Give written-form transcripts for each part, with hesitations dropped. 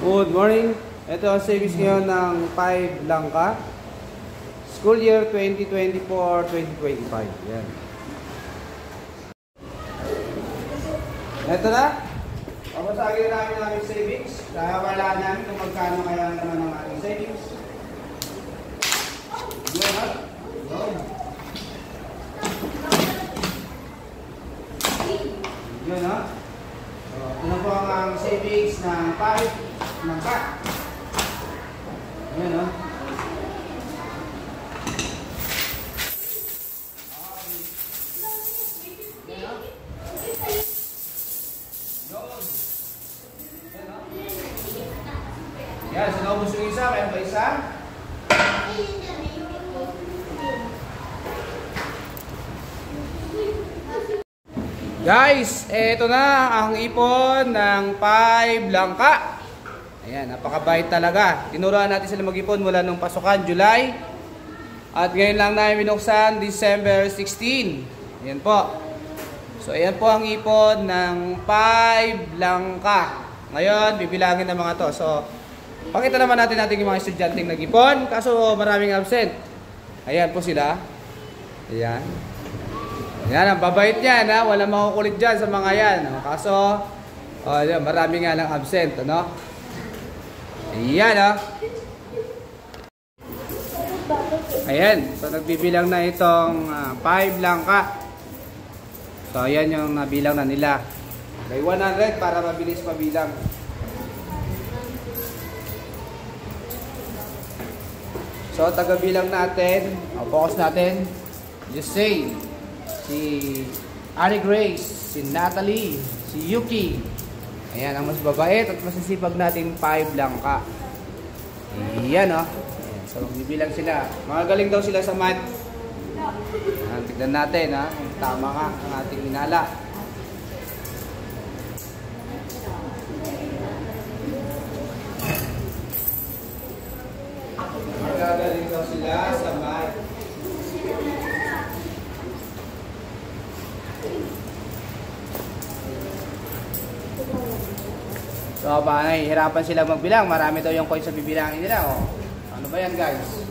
Good morning. Ito ang savings ngayon ng 5 Langka. School year 2024-2025. Yan. Ito na. Pabasagin namin ang aming savings. Kaya wala namin kung magkano kaya naman ang ating savings. Yun ha. Yun. Yun ha. Ito po ang savings ng 5 Langka. Ayan o. Yan, sinubos yung isa. Mayroon ba isa? Guys, eto na ang ipon ng 5 Langka. Ayan, napakabait talaga. Tinuruan natin sila mag-ipon mula nung pasukan, July. At ngayon lang namin binuksan, December 16. Ayan po. So, ayan po ang ipon ng 5 Langka. Ngayon, bibilangin ng mga to. So, pakita naman natin yung mga estudyanteng nag-ipon. Kaso, maraming absent. Ayan po sila. Ayan. Ayan, ang babait yan, ha? Walang makukulit dyan sa mga yan. Kaso, ayan, marami nga lang absent, ano? Ayan, ha? Ayan, so nagbibilang na itong 5 Langka. So, ayan yung nabilang na nila. May 100 para mabilis pabilang. So, tagabilang natin. Focus natin. Just say, si Annie Grace, si Natalie, si Yuki. Ayan, ang mas babait at masisipag natin 5 Langka. Ayan, o. Ayan, so, magbibilang sila. Magaling daw sila sa math. Ayan, tignan natin, ha. Kung tama ka ang ating inala. Magaling daw sila sa math. So, hirapan sila magbilang. Marami daw yung coins sa bibilangin nila. Oh. Ano ba yan, guys?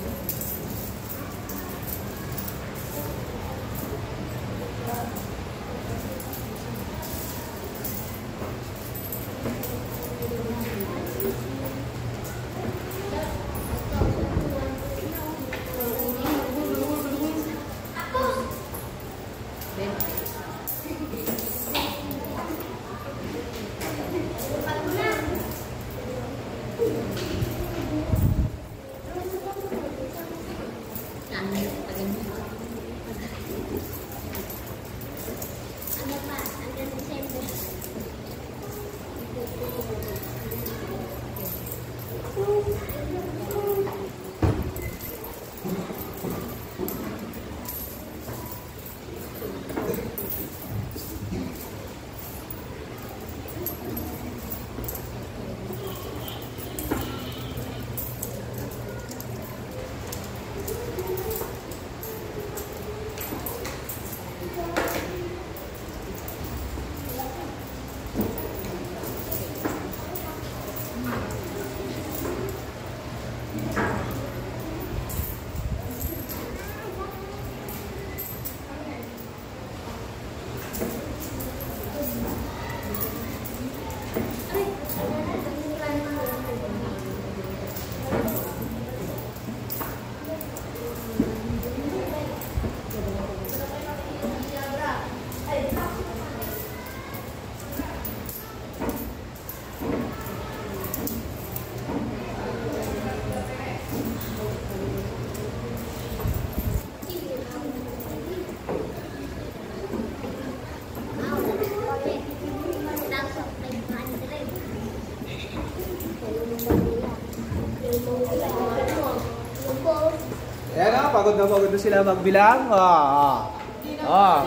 Ayan o, pagod na sila magbilang.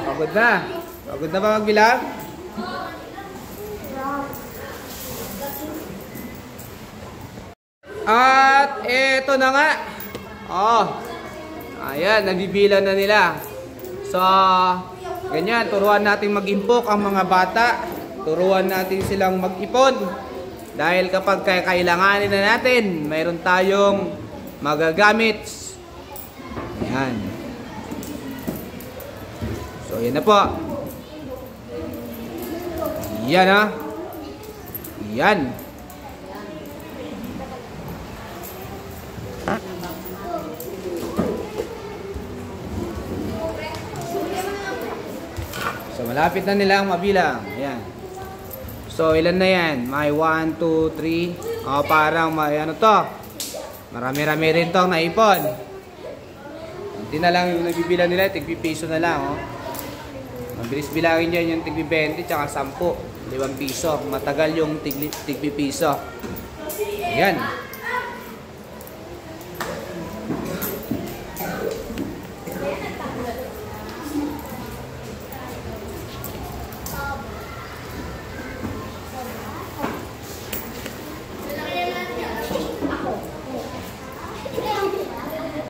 Pagod na. Pagod na ba magbilang? At eto na nga. Ayan, nabibilan na nila. So, ganyan, turuan natin mag-impok ang mga bata. Turuan natin silang mag-ipon. Dahil kapag kailanganin na natin, mayroon tayong magagamit. Ayan. So, yan na po. Yan ha. Yan. So, malapit na nilang mabilang. Ayan. So, ilan na yan? May 1, 2, 3. O, parang may ano to. Marami-rami rin to naipon. Hindi na lang yung nabibilang nila. Tigpi-piso na lang. Oh. Mabilis bilangin dyan yung tigpi-20 tsaka 10. 5 piso. Matagal yung tigpi-piso. Ayan.